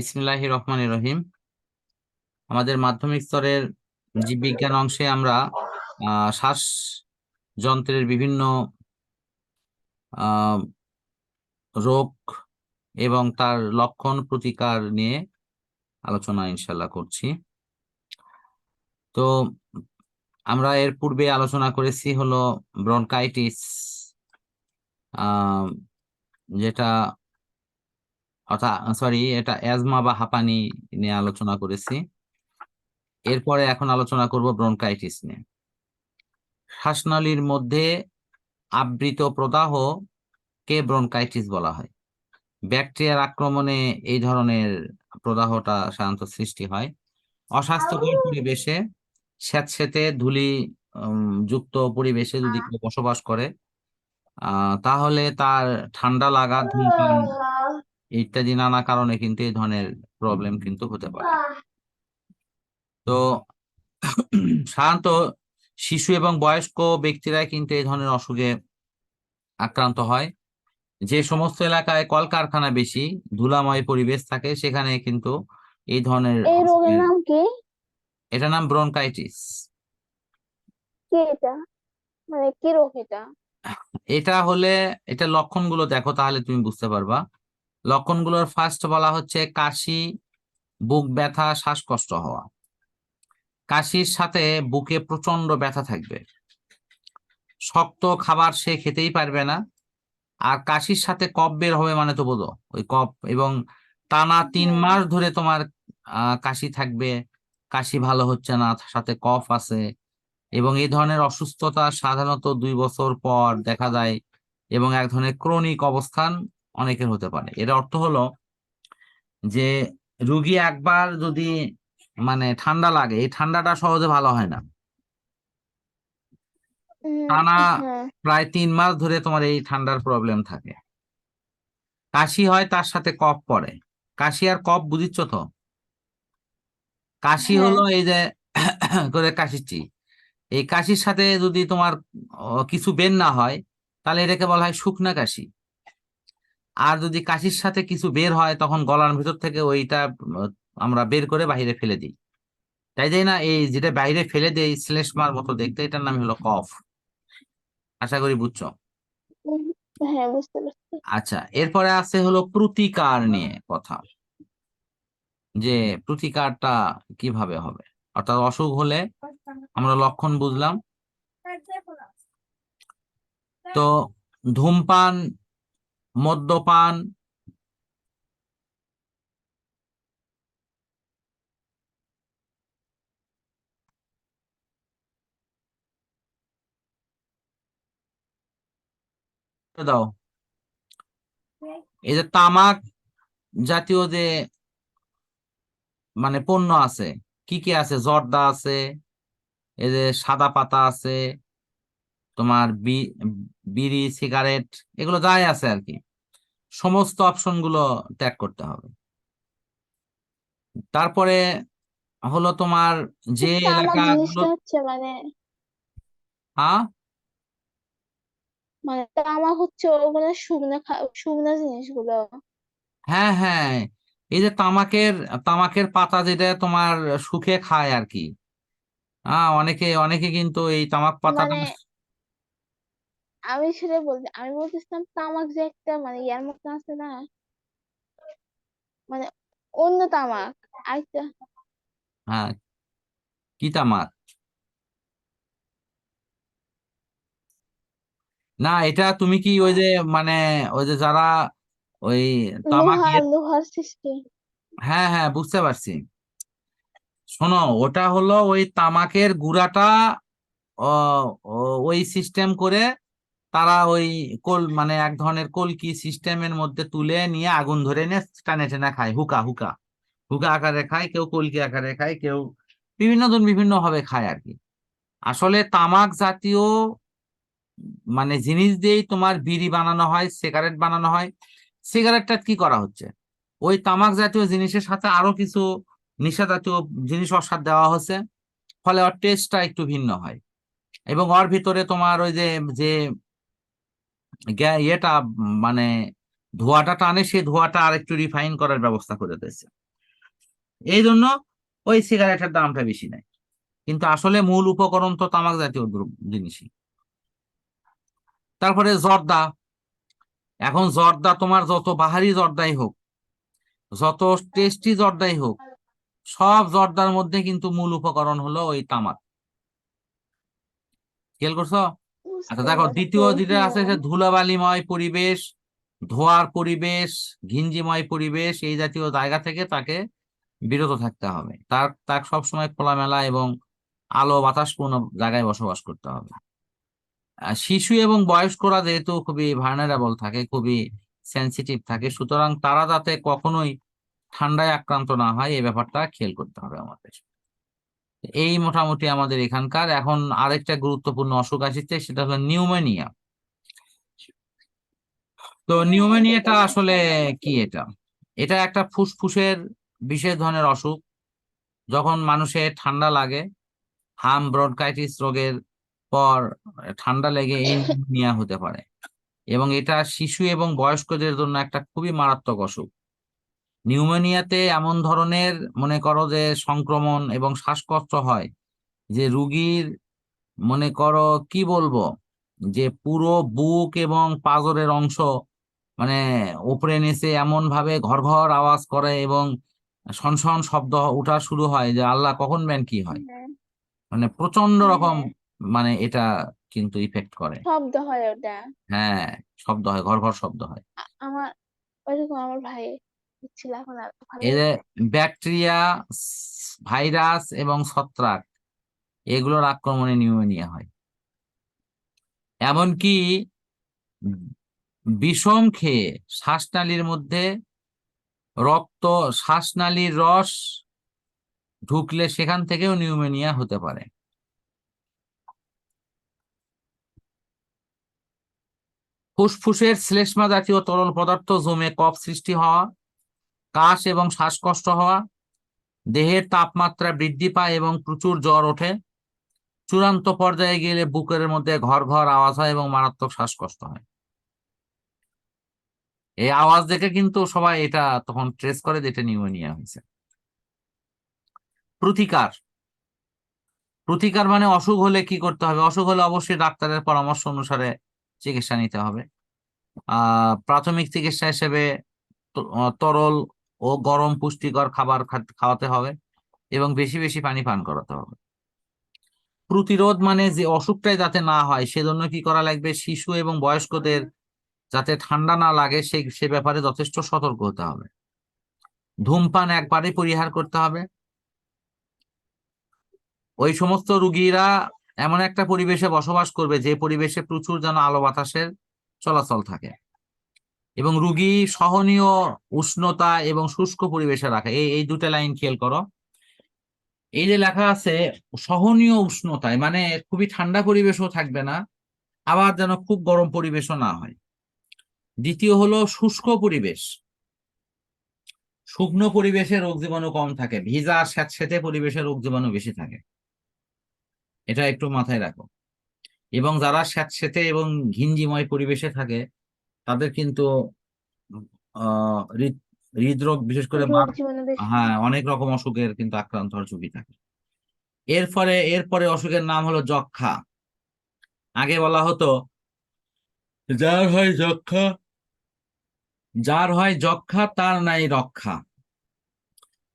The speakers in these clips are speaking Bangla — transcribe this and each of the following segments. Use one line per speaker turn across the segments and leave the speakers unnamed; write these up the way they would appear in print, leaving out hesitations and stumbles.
বিসমিল্লাহির রহমানির রহিম। আমাদের মাধ্যমিক স্তরের জীববিজ্ঞান অংশে আমরা শ্বাস যন্ত্রের বিভিন্ন রোগ এবং তার লক্ষণ প্রতিকার নিয়ে আলোচনা ইনশাল্লাহ করছি। তো আমরা এর পূর্বে আলোচনা করেছি হলো ব্রনকাইটিস, যেটা এটা অ্যাজমা বা হাঁপানি নিয়ে আলোচনা করেছি। এরপরে এখন আলোচনা করব ব্রনকাইটিস নিয়ে। শ্বাসনালীর মধ্যে আবৃত প্রদাহ কে ব্রনকাইটিস বলা হয়। ব্যাকটেরিয়ার আক্রমণে এই ধরনের প্রদাহটা সাধারণত সৃষ্টি হয়। অস্বাস্থ্যকর পরিবেশে, স্যাঁতসেঁতে ধূলি যুক্ত পরিবেশে যদি কেউ বসবাস করে তাহলে তার ঠান্ডা লাগা, ধূমপান ইত্যাদি নানা কারণে কিন্তু এই ধরনের প্রবলেম কিন্তু হতে পারে। তো সাধারণত শিশু এবং বয়স্ক ব্যক্তিরা কিন্তু এই ধরনের অসুখে আক্রান্ত হয়। যে সমস্ত এলাকায় কলকারখানা বেশি, ধুলাময় পরিবেশ থাকে, সেখানে কিন্তু এই ধরনের
এই রোগের নাম কি?
এটার নাম ব্রনকাইটিস।
কি এটা, মানে কি রোগ এটা?
এটা হলে এটা লক্ষণগুলো দেখো তাহলে তুমি বুঝতে পারবা। লক্ষণগুলোর ফার্স্ট বলা হচ্ছে কাশি, বুক ব্যথা, শ্বাসকষ্ট হওয়া। কাশির সাথে বুকে প্রচন্ড ব্যথা থাকবে, শক্ত খাবার সে খেতেই পারবে না, আর কাশির সাথে কফ বের হবে, মানে তো বোঝো ওই কফ, এবং টানা 3 মাস ধরে তোমার কাশি থাকবে, কাশি ভালো হচ্ছে না, সাথে কফ আছে। এবং এই ধরনের অসুস্থতা সাধারণত 2 বছর পর দেখা যায় এবং এক ধরনের ক্রনিক অবস্থান অনেকের হতে পারে। এর অর্থ হলো যে রুগী একবার যদি মানে ঠান্ডা লাগে, এই ঠান্ডাটা সহজে ভালো হয় না। টানা
হ্যাঁ।
প্রায় 3 মাস ধরে তোমার এই ঠান্ডার প্রবলেম থাকে। কাশি হয়, তার সাথে কফ পড়ে। কাশি আর কফ বুঝিচ্ছ তো? কাশি
হ্যাঁ,
হলো এই যে করে কাশিচ্ছি, এই কাশির সাথে যদি তোমার কিছু বের না হয় তাহলে এটাকে বলা হয় শুকনা কাশি। আর যদি কাশির সাথে কিছু বের হয় তখন গলার ভিতর থেকে ওইটা আমরা বের করে বাইরে ফেলে দিই, তাই যাই না? এই যেটা বাইরে ফেলে দেই শ্লেষ্মার মতো দেখতে, এটার নাম হলো কফ। আশা করি বুঝছো।
উম, হ্যাঁ বুঝতে পারছি।
আচ্ছা, এরপরে আছে হলো প্রতিকার নিয়ে কথা, যে প্রতিকারটা কিভাবে হবে। অর্থাৎ অসুখ হলে আমরা লক্ষণ বুঝলাম। তো ধূমপান, মদ্যপান, দাও, এই যে তামাক জাতীয় যে মানে পণ্য আছে, কি কি আছে, জর্দা আছে, এই যে সাদা পাতা আছে, তোমার বিড়ি, সিগারেট, এগুলো যাই আছে আর কি, সমস্ত অপশন গুলো ত্যাগ করতে হবে। তারপরে হলো তোমার যে
তামাক
এলাকাগুলো,
জিনিসটা হচ্ছে মানে
হ্যাঁ
মানে তামাক হচ্ছে ওগুলো শুকনো শুকনো জিনিসগুলো।
হ্যাঁ হ্যাঁ, এই যে তামাকের তামাকের পাতা যেটা তোমার শুকে খায় আর কি। অনেকে অনেকে কিন্তু এই তামাক পাতাটা,
মানে আমি সেটা বলছি, আমি বলতেছিলাম তামাক যে একটা মানে ইয়ার মতো আছে না, মানে অন্য তামাক আরেকটা।
হ্যাঁ, কি তামাক? না, এটা তুমি কি ওই যে মানে ওই যে যারা ওই
লোহার
তামাকের,
লোহার সৃষ্টি।
হ্যাঁ হ্যাঁ বুঝতে পারছি। শোনো, ওটা হলো ওই তামাকের গুঁড়াটা ওই সিস্টেম করে তারা ওই মানে এক ধরনের কলকি সিস্টেমের মধ্যে তুলে নিয়ে আগুন ধরে নিয়ে টানে টেনে খায়, হুকা হুকা হুকা আকারে খায়, কেউ কলকি আকারে খায়, কেউ বিভিন্ন জন বিভিন্ন ভাবে খায় আর কি। আসলে তামাক জাতীয় মানে জিনিস দিয়েই তোমার বিড়ি বানানো হয়, সিগারেট বানানো হয়। সিগারেটটা কি করা হচ্ছে, ওই তামাক জাতীয় জিনিসের সাথে আরো কিছু নেশা জাতীয় জিনিস ওর সাথে দেওয়া হচ্ছে, ফলে ওর টেস্টটা একটু ভিন্ন হয়। এবং ওর ভিতরে তোমার ওই যে যে ইয়েটা মানে ধোঁয়াটা টানে, সেই ধোঁয়াটা আর একটু রিফাইন করার ব্যবস্থা করে দিয়েছে। এই জন্য ওই সিগারেটের দামটা বেশি নেয়, কিন্তু আসলে মূল উপকরণ তো তামাক জাতীয় জিনিসই। তারপরে জর্দা। এখন জর্দা তোমার যত বাহারি জর্দাই হোক, যত টেস্টি জর্দাই হোক, সব জর্দার মধ্যে কিন্তু মূল উপকরণ হলো ওই তামাক। খেয়াল করছো? আচ্ছা
বুঝতে
দেখো,
পারছি।
দ্বিতীয় যেটা আছে
হ্যাঁ।
সে ধুলাবালিময় পরিবেশ, ধোঁয়ার পরিবেশ, ঘিঞ্জিময় পরিবেশ, এই জাতীয় জায়গা থেকে তাকে বিরত থাকতে হবে। তার সবসময় খোলামেলা এবং আলো বাতাসপূর্ণ জায়গায় বসবাস করতে হবে। শিশু এবং বয়স্করা যেহেতু খুবই ভার্নারেবল থাকে, খুবই সেনসিটিভ থাকে, সুতরাং তারা যাতে কখনোই ঠান্ডায় আক্রান্ত না হয় এই ব্যাপারটা খেয়াল করতে হবে আমাদের। এই মোটামুটি আমাদের এখানকার। এখন আরেকটা গুরুত্বপূর্ণ অসুখ আসছে, সেটা হলো নিউমোনিয়া। তো
হ্যাঁ, এটা তো
নিউমোনিয়াটা আসলে
সবাই আমাকে
কি? এটা এটা একটা ফুসফুসের বিশেষ ধরনের অসুখ। যখন মানুষের ঠান্ডা লাগে, হাম ব্রনকাইটিস রোগের পর ঠান্ডা লেগে এই নিউমোনিয়া হতে পারে, এবং এটা শিশু এবং বয়স্কদের জন্য একটা খুবই মারাত্মক অসুখ। নিউমোনিয়াতে এমন ধরনের, মনে করো যে, সংক্রমণ এবং শ্বাসকষ্ট হয় যে রুগীর, মনে করো কি বলবো, যে পুরো বুক এবং পাঁজরের অংশ মানে উপরে নিচে এমন ভাবে ঘর ঘর আওয়াজ করে এবং সনসন শব্দ ওঠা শুরু হয় যে আল্লাহ কখন ব্যান কি হয়।
হ্যাঁ,
মানে প্রচন্ড রকম,
হ্যাঁ,
মানে এটা কিন্তু ইফেক্ট করে।
শব্দ হয় ওটা।
হ্যাঁ, শব্দ হয়, ঘর ঘর শব্দ হয়।
আমার ওইরকম আমার ভাই ছিল, এখন আর ভালো
এই যে
হয়েছে।
ব্যাকটেরিয়া, ভাইরাস এবং ছত্রাক, এগুলোর আক্রমণে নিউমোনিয়া হয়। এমনকি বিষম খেয়ে শ্বাসনালীর মধ্যে রক্ত, শ্বাসনালীর রস ঢুকলে সেখান থেকেও নিউমোনিয়া হতে পারে। ফুসফুসের শ্লেষ্মা জাতীয় তরল পদার্থ জমে কফ সৃষ্টি হওয়া, কাশ এবং শ্বাসকষ্ট হওয়া, দেহের তাপমাত্রা বৃদ্ধি পায় এবং প্রচুর জ্বর ওঠে, চূড়ান্ত পর্যায়ে গেলে বুকের মধ্যে ঘর ঘর আওয়াজ হয় এবং মারাত্মক শ্বাসকষ্ট হয়। এই আওয়াজ দেখে কিন্তু সবাই এটা তখন ট্রেস করে যে এটা নিউমোনিয়া হয়েছে। প্রতিকার। প্রতিকার মানে অসুখ হলে কি করতে হবে? অসুখ হলে অবশ্যই ডাক্তারের পরামর্শ অনুসারে চিকিৎসা নিতে হবে। প্রাথমিক চিকিৎসা হিসেবে তরল ও গরম পুষ্টিকর খাবার খাওয়াতে হবে এবং বেশি বেশি পানি পান করাতে হবে। প্রতিরোধ মানে যে অসুখটাই যাতে না হয় সেজন্য কি করা লাগবে? শিশু এবং বয়স্কদের যাতে ঠান্ডা না লাগে সে ব্যাপারে যথেষ্ট সতর্ক হতে হবে। ধূমপান একবারে পরিহার করতে হবে। ওই সমস্ত রুগীরা এমন একটা পরিবেশে বসবাস করবে যে পরিবেশে প্রচুর যেন আলো বাতাসের চলাচল থাকে, এবং রুগী সহনীয় উষ্ণতা এবং শুষ্ক পরিবেশে রাখে। এই এই দুটা লাইন খেয়াল করো। এই যে লেখা আছে সহনীয় উষ্ণতায়, মানে খুবই ঠান্ডা পরিবেশও থাকবে না, আবার যেন খুব গরম পরিবেশও না হয়। দ্বিতীয় হলো শুষ্ক পরিবেশ। শুকনো পরিবেশে রোগ জীবাণু কম থাকে, ভিজা স্যাঁতসেঁতে পরিবেশে রোগ জীবাণু বেশি থাকে, এটা একটু মাথায় রাখো। এবং যারা স্যাঁতসেঁতে এবং ঘিঞ্জিময় পরিবেশে থাকে তাদের কিন্তু হৃদরোগ, বিশেষ করে
রোগ জীবাণু বেশি
হ্যাঁ,
হয়।
অনেক রকম অসুখের কিন্তু আক্রান্ত হওয়ার ঝুঁকি থাকে। এরপরে অসুখের নাম হলো যক্ষ্মা। আগে বলা হতো যার হয় যক্ষ্মা, তার নাই রক্ষা।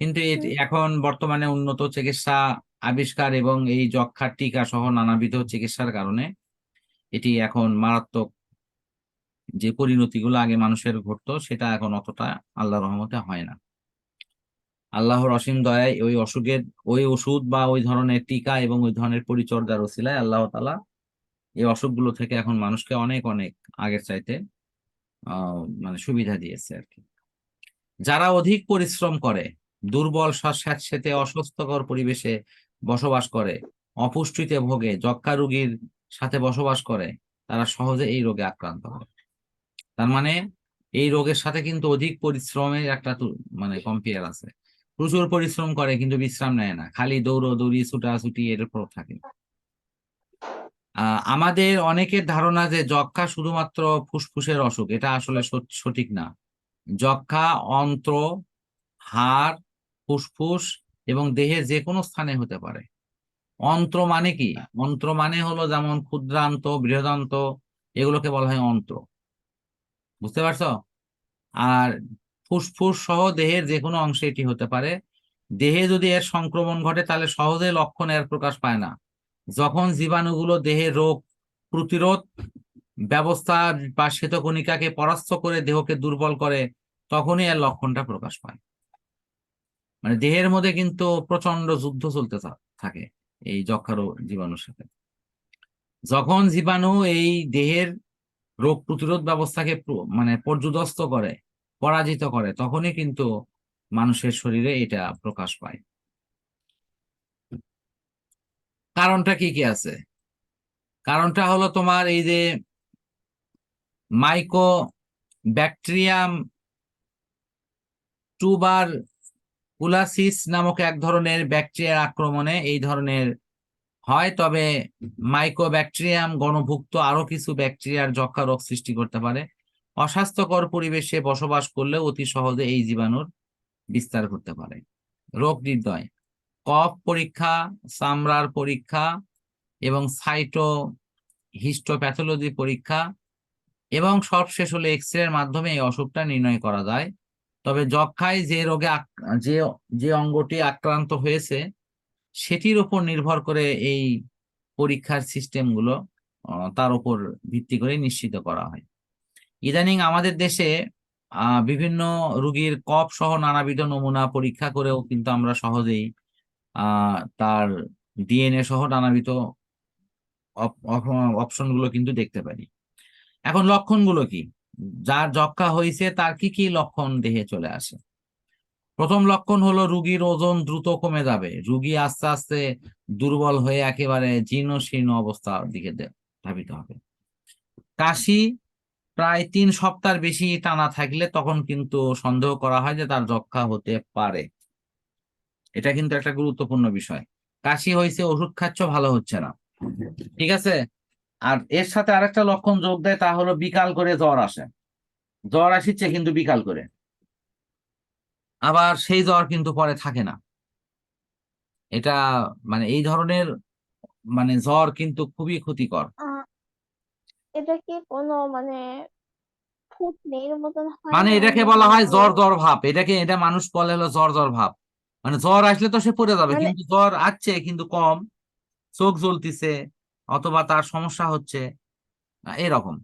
কিন্তু
হুম।
এখন বর্তমানে উন্নত চিকিৎসা আবিষ্কার এবং এই যক্ষ্মার টিকা সহ নানাবিধ চিকিৎসার কারণে এটি এখন মারাত্মক, যে পরিণতিগুলো আগে মানুষের ঘটতো সেটা এখন অতটা আল্লাহর রহমতে হয় না। আল্লাহর অসীম দয়ায় ওই অসুখের ওই ওষুধ বা ওই ধরনের টিকা এবং ওই ধরনের পরিচর্যার ওসিলায় আল্লাহ তাআলা এই অসুখগুলো থেকে এখন মানুষকে অনেক অনেক আগের চাইতে মানে সুবিধা দিয়েছে আর কি। যারা অধিক পরিশ্রম করে, দুর্বল, স্যাঁতসেঁতে অস্বাস্থ্যকর পরিবেশে বসবাস করে, অপুষ্টিতে ভোগে, যক্ষ্মা রোগীর সাথে বসবাস করে, তারা সহজে এই রোগে আক্রান্ত হয়। তার মানে এই রোগের সাথে কিন্তু অধিক পরিশ্রমের একটা মানে কম্পেয়ার আছে। প্রচুর পরিশ্রম করে কিন্তু বিশ্রাম নেয় না, খালি দৌড়ি ছুটাছুটি এর উপর থাকে। আমাদের অনেকের ধারণা যে যক্ষ্মা শুধুমাত্র ফুসফুসের অসুখ, এটা আসলে সঠিক না। যক্ষ্মা অন্ত্র, হাড় ফুসফুস এবং দেহের যে কোনো স্থানে হতে পারে। অন্ত্র মানে কি? অন্ত্র মানে হলো যেমন ক্ষুদ্রান্ত, বৃহদান্ত, এগুলোকে বলা হয় অন্ত্র। বুঝতে পারছো? আর ফুসফুস সহ দেহের যে কোনো অংশে এটি হতে পারে। দেহে যদি এর সংক্রমণ ঘটে তাহলে সহজে লক্ষণ এর প্রকাশ পায় না। যখন জীবাণুগুলো দেহের রোগ প্রতিরোধ ব্যবস্থা বা শ্বেতকণিকাকে পরাস্ত করে দেহকে দুর্বল করে, তখনই এর লক্ষণটা প্রকাশ পায়। মানে দেহের মধ্যে কিন্তু প্রচন্ড যুদ্ধ চলতে থাকে এই যক্ষার জীবাণুর সাথে। যখন জীবাণু এই দেহের রোগ প্রতিরোধ ব্যবস্থাকে মানে পর্যুদস্ত করে, পরাজিত করে, তখনই কিন্তু মানুষের শরীরে এটা প্রকাশ পায়। কারণটা কি কি আছে? কারণটা হলো তোমার এই যে মাইকো ব্যাকটেরিয়াম টুবার কুলাসিস নামক এক ধরনের ব্যাকটেরিয়ার আক্রমণে এই ধরনের হয়। তবে মাইকোব্যাকটেরিয়াম গণভুক্ত আরো কিছু ব্যাকটেরিয়ার যক্ষা রোগ সৃষ্টি করতে পারে। অস্বাস্থ্যকর পরিবেশে বসবাস করলে অতি সহজে এই জীবাণুর বিস্তার করতে পারে। রোগ নির্ণয়: কফ পরীক্ষা, চামড়ার পরীক্ষা এবং সাইটো হিস্টোপ্যাথোলজি পরীক্ষা এবং সবশেষ হলো এক্স-রে এর মাধ্যমে এই অসুখটা নির্ণয় করা যায়। তবে যক্ষায় যে রোগে যে যে অঙ্গটি আক্রান্ত হয়েছে সেটির উপর নির্ভর করে এই পরীক্ষার সিস্টেমগুলো তার উপর ভিত্তি করে নিশ্চিত করা হয়। ইদানিং আমাদের দেশে বিভিন্ন রোগীর কফ সহ নানাবিধ নমুনা পরীক্ষা করেও কিন্তু আমরা সহজেই তার ডিএনএ সহ নানাবিধ অপশনগুলো কিন্তু দেখতে পারি। এখন লক্ষণগুলো কি? যার যক্ষা হয়েছে তার কি কি লক্ষণ দেহে চলে আসে? প্রথম লক্ষণ হলো রোগীর ওজন দ্রুত কমে যাবে। রোগী আস্তে আস্তে দুর্বল হয়ে একেবারে জীর্ণ শীর্ণ অবস্থার দিকে ধাবিত হবে। কাশি প্রায় 3 সপ্তাহ বেশি টানা থাকলে তখন কিন্তু সন্দেহ করা হয় যে তার যক্ষা হতে পারে। এটা কিন্তু একটা গুরুত্বপূর্ণ বিষয়। কাশি হয়েছে, ওষুধ খাচ্ছ, ভালো হচ্ছে না, ঠিক আছে। আর এর সাথে আরেকটা লক্ষণ যোগ দেয়, তা হলো বিকাল করে জ্বর আসে। জ্বর আসছে কিন্তু বিকাল করে, আবার সেই জ্বর কিন্তু পরে থাকে না। এটা মানে এই ধরনের মানে জ্বর কিন্তু খুবই ক্ষতিকর।
আহ, এটা কি কোনো মানে ফুটনির মতন হয়
মানে
না,
এটাকে বলা
নাকি
হয়
যে
জ্বর জ্বর ভাব। এটা মানুষ বলে হলো জ্বর জ্বর ভাব। মানে জ্বর আসলে তো সে পড়ে যাবে,
মানে
কিন্তু জ্বর আসছে কিন্তু কম, চোখ জ্বলতিছে, অথবা তার সমস্যা হচ্ছে এরকম।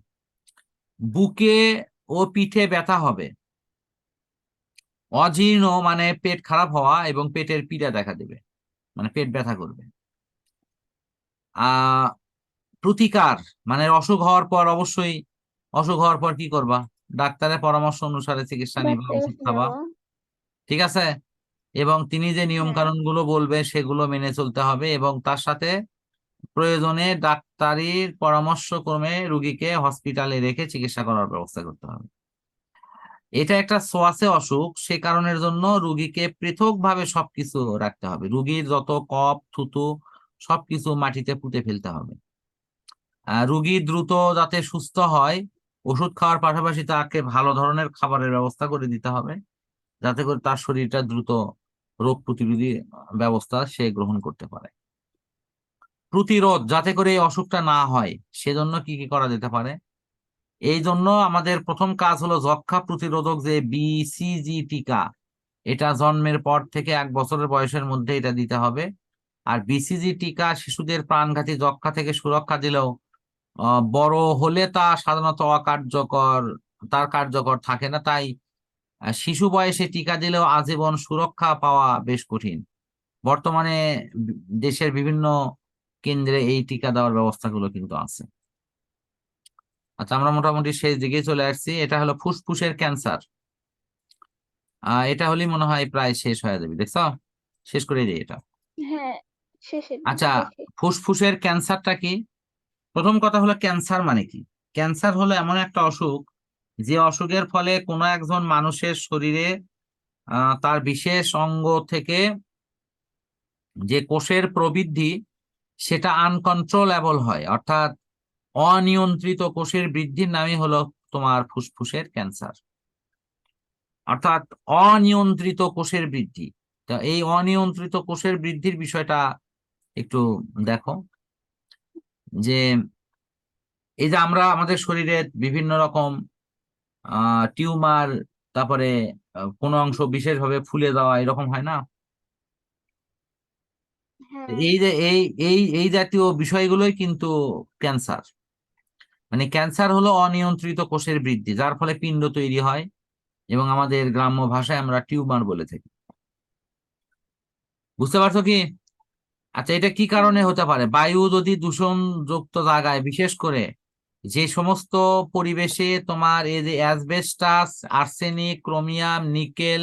বুকে ও পিঠে ব্যথা হবে। অজীর্ণ মানে পেট খারাপ হওয়া এবং পেটের পীড়া দেখা দেবে, মানে পেট ব্যথা করবে। আহ প্রতিকার মানে অসুখ হওয়ার পর অবশ্যই, অসুখ হওয়ার পর কি করবা? ডাক্তারের পরামর্শ অনুসারে চিকিৎসা নিবা,
ডাক্তারের
ওষুধ
কাছে
খাবা,
যাবো।
ঠিক আছে। এবং তিনি যে নিয়ম
হ্যাঁ,
কানুন গুলো বলবে সেগুলো মেনে চলতে হবে, এবং তার সাথে প্রয়োজনে ডাক্তারির পরামর্শ ক্রমে রুগীকে হসপিটালে রেখে চিকিৎসা করার ব্যবস্থা করতে হবে। এটা একটা ছোঁয়াচে অসুখ, সে কারণের জন্য রুগীকে পৃথকভাবে সবকিছু রাখতে হবে। রুগীর যত কফ থুতু সবকিছু মাটিতে পুঁতে ফেলতে হবে। রুগী দ্রুত যাতে সুস্থ হয়, ওষুধ খাওয়ার পাশাপাশি তাকে ভালো ধরনের খাবারের ব্যবস্থা করে দিতে হবে, যাতে করে তার শরীরটা দ্রুত রোগ প্রতিরোধী ব্যবস্থা সে গ্রহণ করতে পারে। প্রতিরোধ যাতে করে এই অসুখটা না হয়, সেজন্য কি কি করা যেতে পারে? এই জন্য আমাদের প্রথম কাজ হলো যক্ষ্মা প্রতিরোধক যে বিসিজি টিকা, এটা জন্মের পর থেকে 1 বছরের বয়সের মধ্যে এটা দিতে হবে। আর বিসিজি টিকা শিশুদের প্রাণঘাতী যক্ষ্মা থেকে সুরক্ষা দিলেও বড় হলে তা সাধারণত অকার্যকর, তার কার্যকর থাকে না। তাই শিশু বয়সে টিকা দিলেও আজীবন সুরক্ষা পাওয়া বেশ কঠিন। বর্তমানে দেশের বিভিন্ন কেন্দ্রে এই টিকা দেওয়ার ব্যবস্থাগুলো কিন্তু আছে। আচ্ছা, আমরা মোটামুটি শেষ দিকে চলে আসছি। এটা হলো ফুসফুসের ক্যান্সার। এটা হলেই মনে হয় প্রায় শেষ হয়ে যাবে, দেখছো? শেষ করে দিই এটা।
হ্যাঁ, শেষের
আচ্ছা,
দিকে দেখি।
ফুসফুসের ক্যান্সারটা কি? প্রথম কথা হলো ক্যান্সার মানে কি? ক্যান্সার হলো এমন একটা অসুখ যে অসুখের ফলে কোনো একজন মানুষের শরীরে তার বিশেষ অঙ্গ থেকে যে কোষের প্রবৃদ্ধি সেটা আনকন্ট্রোলেবল হয়, অর্থাৎ অনিয়ন্ত্রিত কোষের বৃদ্ধির নামই হলো তোমার ফুসফুসের ক্যান্সার। অর্থাৎ অনিয়ন্ত্রিত কোষের বৃদ্ধি, তা এই অনিয়ন্ত্রিত কোষের বৃদ্ধির বিষয়টা একটু দেখো, যে এই যে আমরা আমাদের শরীরে বিভিন্ন রকম টিউমার, তারপরে কোনো অংশ বিশেষভাবে ফুলে যাওয়া এরকম হয় না?
হ্যাঁ।
এই যে এই জাতীয় বিষয়গুলোই কিন্তু ক্যান্সার। মানে ক্যান্সার হলো অনিয়ন্ত্রিত কোষের বৃদ্ধি, যার ফলে পিণ্ড তৈরি হয় এবং আমাদের গ্রাম্য ভাষায় আমরা টিউমার বলে থাকি। বুঝতে পারছো কি? আচ্ছা, এটা কি কারণে
হুম।
হতে পারে? বায়ু যদি দূষণযুক্ত জায়গায়, বিশেষ করে যে সমস্ত পরিবেশে তোমার এই যে অ্যাসবেস্টাস, আর্সেনিক, ক্রোমিয়াম, নিকেল,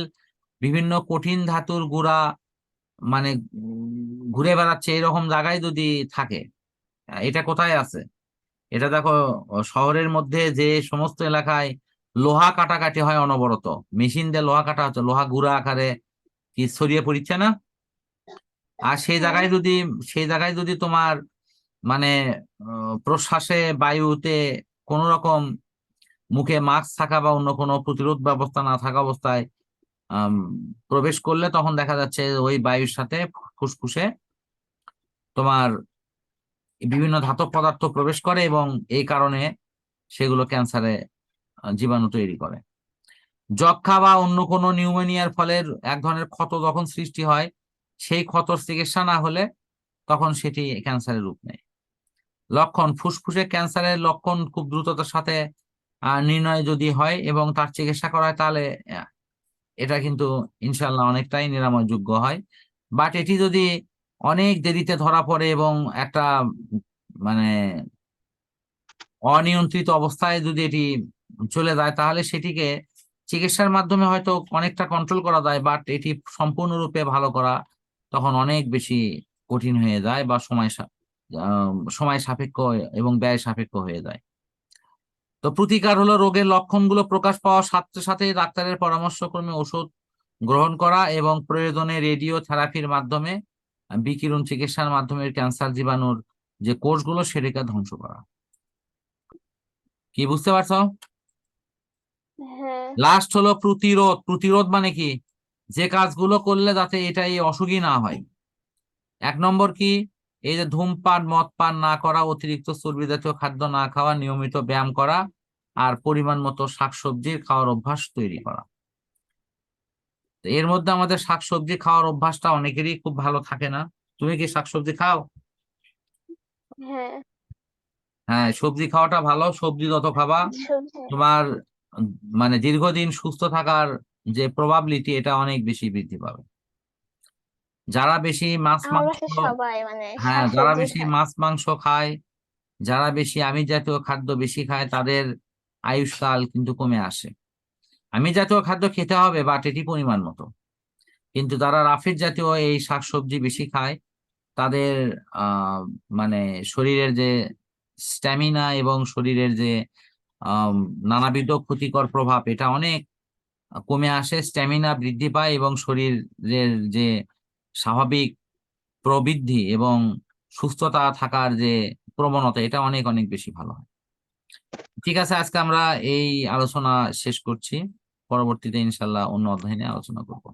বিভিন্ন কঠিন ধাতুর গুঁড়া মানে ঘুরে বেড়াচ্ছে, এরকম জায়গায় যদি থাকে, এটা কোথায় আছে? এটা দেখো, শহরের মধ্যে যে সমস্ত এলাকায় লোহা কাটাকাটি হয় অনবরত, মেশিন দিয়ে লোহা কাটা হচ্ছে, লোহা গুঁড়া আকারে কি ছড়িয়ে পড়ছে না? আর
হ্যাঁ।
সেই জায়গায় যদি তোমার মানে প্রশ্বাসে, বায়ুতে কোন রকম মুখে মাস্ক থাকা বা অন্য কোনো প্রতিরোধ ব্যবস্থা না থাকা অবস্থায় আম, প্রবেশ করলে, তখন দেখা যাচ্ছে ওই বায়ুর সাথে ফুসফুসে তোমার বিভিন্ন ধাতব পদার্থ প্রবেশ করে এবং এই কারণে সেগুলো ক্যান্সারে জীবাণু তৈরি করে। যক্ষ্মা বা অন্য কোনো নিউমোনিয়ার ফলে এক ধরনের ক্ষত যখন সৃষ্টি হয়, সেই ক্ষতর চিকিৎসা না হলে তখন সেটি ক্যান্সারের রূপ নেয়। লক্ষণ: ফুসফুসে ক্যান্সারের লক্ষণ খুব দ্রুততার সাথে নির্ণয় যদি হয় এবং তার চিকিৎসা করা হয়, তাহলে আহ, এটা কিন্তু ইনশাল্লাহ অনেকটাই নিরাময়যোগ্য হয়। বাট এটি যদি অনেক দেরিতে ধরা পড়ে এবং একটা মানে অনিয়ন্ত্রিত অবস্থায় যদি এটি চলে যায়, তাহলে সেটিকে চিকিৎসার মাধ্যমে হয়তো অনেকটা কন্ট্রোল করা যায়, বাট এটি সম্পূর্ণরূপে ভালো করা তখন অনেক বেশি কঠিন হয়ে যায় বা সময় সাপেক্ষ এবং ব্যয় সাপেক্ষ হয়ে যায়। তো প্রতিকার হলো রোগের লক্ষণগুলো প্রকাশ পাওয়ার সাথে সাথে ডাক্তারের পরামর্শক্রমে ওষুধ গ্রহণ করা এবং প্রয়োজনে রেডিও থেরাপির মাধ্যমে, বিকিরণ চিকিৎসার মাধ্যমে ক্যান্সার জীবাণুর যে কোষগুলো সেটিকে ধ্বংস করা। কি বুঝতে পারছো?
হ্যাঁ।
লাস্ট হলো প্রতিরোধ। প্রতিরোধ মানে কি? যে কাজগুলো করলে যাতে এটা এই অসুখই না হয়। 1 নম্বর কি? এই যে ধূমপান, মদ পান না করা, অতিরিক্ত চর্বি জাতীয় খাদ্য না খাওয়া, নিয়মিত ব্যায়াম করা, আর পরিমাণ মতো শাকসবজির খাওয়ার অভ্যাস তৈরি করা। তো এর মধ্যে আমাদের শাকসবজি খাওয়ার অভ্যাসটা অনেকেরই খুব ভালো থাকে না। তুমি কি শাকসবজি খাও?
হ্যাঁ।
হ্যাঁ, সবজি খাওয়াটা ভালো। সবজি যত খাবা,
সবজি।
তোমার উম, মানে দীর্ঘদিন সুস্থ থাকার যে প্রবাবিলিটি, এটা অনেক বেশি বৃদ্ধি পাবে। যারা বেশি মাছ
আমার
মাংস,
বাসায় সবাই মানে
হ্যাঁ, যারা
শাকসবজি
বেশি
খায়।
মাছ মাংস খায়, যারা বেশি আমিষ জাতীয় খাদ্য বেশি খায়, তাদের আয়ুষ্কাল কিন্তু কমে আসে। আমিষ জাতীয় খাদ্য খেতে হবে, বাট এটি পরিমাণ মতো। কিন্তু যারা রাফিড জাতীয় এই শাকসবজি বেশি খায়, তাদের আহ মানে শরীরের যে স্ট্যামিনা এবং শরীরের যে আহ নানাবিধ ক্ষতিকর প্রভাব, এটা অনেক কমে আসে। স্ট্যামিনা বৃদ্ধি পায় এবং শরীরের যে স্বাভাবিক প্রবৃদ্ধি এবং সুস্থতা থাকার যে প্রবণতা, এটা অনেক অনেক বেশি ভালো হয়। ঠিক আছে, আজকে আমরা এই আলোচনা শেষ করছি। পরবর্তীতে ইনশাল্লাহ অন্য অধ্যায় নিয়ে আলোচনা করব।